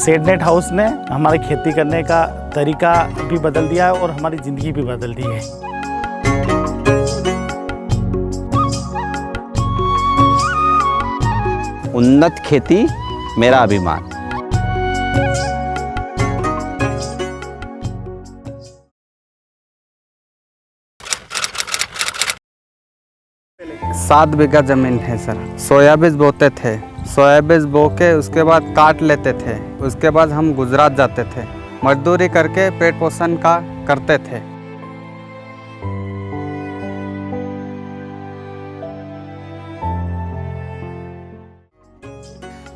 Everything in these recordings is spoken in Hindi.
शेडनेट हाउस ने हमारे खेती करने का तरीका भी बदल दिया है और हमारी ज़िंदगी भी बदल दी है। उन्नत खेती मेरा अभिमान। सात बीघा ज़मीन है सर। सोयाबीन बोते थे, सोयाबीन बो के उसके बाद काट लेते थे, उसके बाद हम गुजरात जाते थे, मजदूरी करके पेट पोषण का करते थे।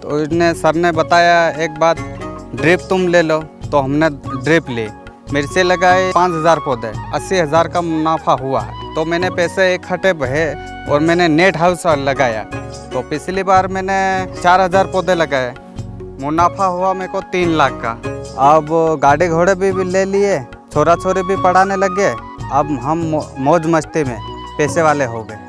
तो इसने सर ने बताया एक बात, ड्रिप तुम ले लो, तो हमने ड्रिप ली। मिर्ची लगाए 5000 पौधे, 80,000 का मुनाफा हुआ है। तो मैंने पैसे इकट्ठे बहे और मैंने नेट हाउस लगाया। तो पिछली बार मैंने 4000 पौधे लगाए, मुनाफा हुआ मेरे को 3 लाख का। अब गाड़ी घोड़े भी ले लिए, छोरा छोरी भी पढ़ाने लग गए। अब हम मौज मस्ती में पैसे वाले हो गए।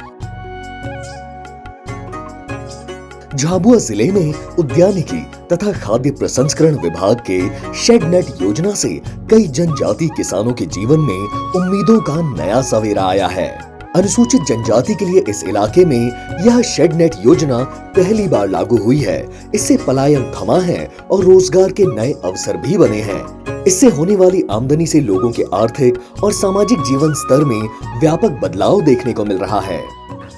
झाबुआ जिले में उद्यानिकी तथा खाद्य प्रसंस्करण विभाग के शेडनेट योजना से कई जनजाति किसानों के जीवन में उम्मीदों का नया सवेरा आया है। अनुसूचित जनजाति के लिए इस इलाके में यह शेडनेट योजना पहली बार लागू हुई है। इससे पलायन थमा है और रोजगार के नए अवसर भी बने हैं। इससे होने वाली आमदनी से लोगों के आर्थिक और सामाजिक जीवन स्तर में व्यापक बदलाव देखने को मिल रहा है।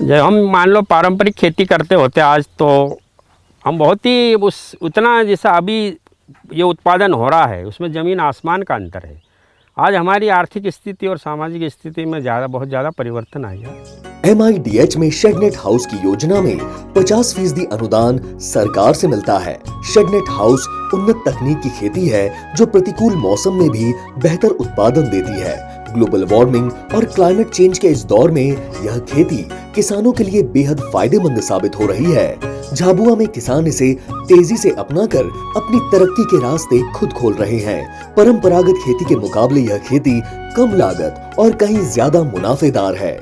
जब हम मान लो पारंपरिक खेती करते होते आज, तो हम बहुत ही उतना जैसा अभी ये उत्पादन हो रहा है उसमें ज़मीन आसमान का अंतर है। आज हमारी आर्थिक स्थिति और सामाजिक स्थिति में बहुत ज़्यादा परिवर्तन आया है। MIDH में शेडनेट हाउस की योजना में 50% अनुदान सरकार से मिलता है। शेडनेट हाउस उन्नत तकनीक की खेती है जो प्रतिकूल मौसम में भी बेहतर उत्पादन देती है। ग्लोबल वार्मिंग और क्लाइमेट चेंज के इस दौर में यह खेती किसानों के लिए बेहद फायदेमंद साबित हो रही है। झाबुआ में किसान इसे तेजी से अपनाकर अपनी तरक्की के रास्ते खुद खोल रहे हैं। परंपरागत खेती के मुकाबले यह खेती कम लागत और कहीं ज्यादा मुनाफेदार है।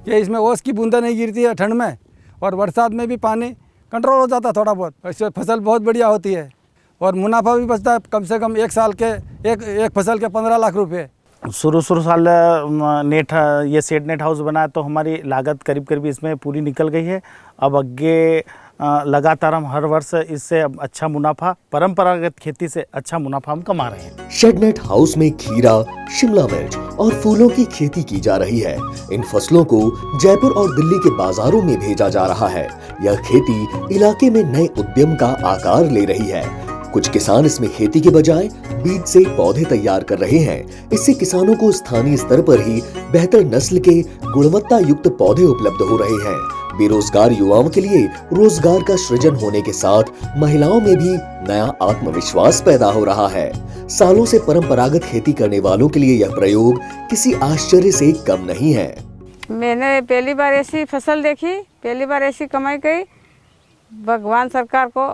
ये इसमें ओस की बूंदा नहीं गिरती है ठंड में, और बरसात में भी पानी कंट्रोल हो जाता है थोड़ा बहुत। इससे फसल बहुत बढ़िया होती है और मुनाफा भी बचता है। कम से कम एक साल के एक फसल के 15 लाख रुपए। शुरू साल ये शेडनेट हाउस बनाया तो हमारी लागत करीब इसमें पूरी निकल गई है। अब आगे लगातार हम हर वर्ष इससे अच्छा मुनाफा, परंपरागत खेती से अच्छा मुनाफा हम कमा रहे हैं। शेडनेट हाउस में खीरा, शिमला मिर्च और फूलों की खेती की जा रही है। इन फसलों को जयपुर और दिल्ली के बाजारों में भेजा जा रहा है। यह खेती इलाके में नए उद्यम का आकार ले रही है। कुछ किसान इसमें खेती के बजाय बीज से पौधे तैयार कर रहे हैं। इससे किसानों को स्थानीय स्तर पर ही बेहतर नस्ल के गुणवत्ता युक्त पौधे उपलब्ध हो रहे हैं। बेरोजगार युवाओं के लिए रोजगार का सृजन होने के साथ महिलाओं में भी नया आत्मविश्वास पैदा हो रहा है। सालों से परंपरागत खेती करने वालों के लिए यह प्रयोग किसी आश्चर्य से कम नहीं है। मैंने पहली बार ऐसी फसल देखी, पहली बार ऐसी कमाई की। भगवान सरकार को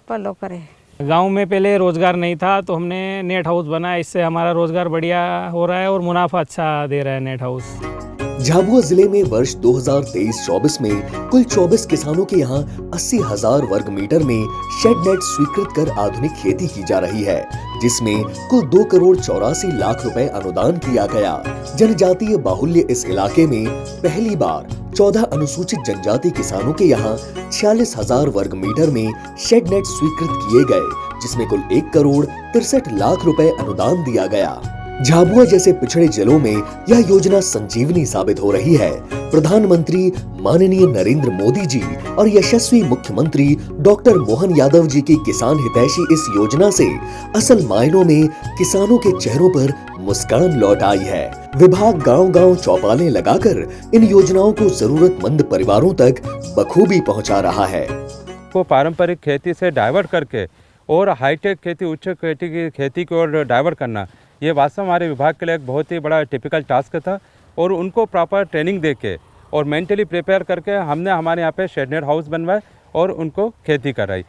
फॉलो करे। गांव में पहले रोज़गार नहीं था तो हमने नेट हाउस बनाया, इससे हमारा रोज़गार बढ़िया हो रहा है और मुनाफा अच्छा दे रहा है नेट हाउस। झाबुआ जिले में वर्ष 2023-24 में कुल 24 किसानों के यहाँ 80,000 वर्ग मीटर में शेडनेट स्वीकृत कर आधुनिक खेती की जा रही है, जिसमें कुल 2,84,00,000 रुपए अनुदान किया गया। जनजातीय बाहुल्य इस इलाके में पहली बार 14 अनुसूचित जनजाति किसानों के यहाँ 46,000 वर्ग मीटर में शेडनेट स्वीकृत किए गए, जिसमें कुल 1,63,00,000 रुपए अनुदान दिया गया। झाबुआ जैसे पिछड़े जिलों में यह योजना संजीवनी साबित हो रही है। प्रधानमंत्री माननीय नरेंद्र मोदी जी और यशस्वी मुख्यमंत्री डॉक्टर मोहन यादव जी की किसान हितैषी इस योजना से असल मायनों में किसानों के चेहरों पर मुस्कान लौट आई है। विभाग गांव-गांव चौपालें लगाकर इन योजनाओं को जरूरतमंद परिवारों तक बखूबी पहुंचा रहा है। को पारंपरिक खेती से डाइवर्ट करके और हाईटेक खेती, उच्च खेती की ओर डाइवर्ट करना, ये वास्तव हमारे विभाग के लिए एक बहुत ही बड़ा टिपिकल टास्क था। और उनको प्रॉपर ट्रेनिंग देके और मेंटली प्रिपेयर करके हमने हमारे यहाँ पे शेडनेट हाउस बनवाए और उनको खेती कराई।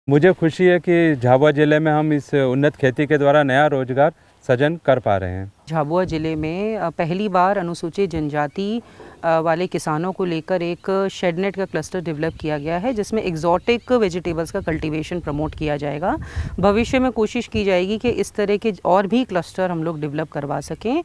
मुझे खुशी है कि झाबुआ ज़िले में हम इस उन्नत खेती के द्वारा नया रोजगार सृजन कर पा रहे हैं। झाबुआ ज़िले में पहली बार अनुसूचित जनजाति वाले किसानों को लेकर एक शेडनेट का क्लस्टर डेवलप किया गया है, जिसमें एग्जॉटिक वेजिटेबल्स का कल्टीवेशन प्रमोट किया जाएगा। भविष्य में कोशिश की जाएगी कि इस तरह के और भी क्लस्टर हम लोग डेवलप करवा सकें।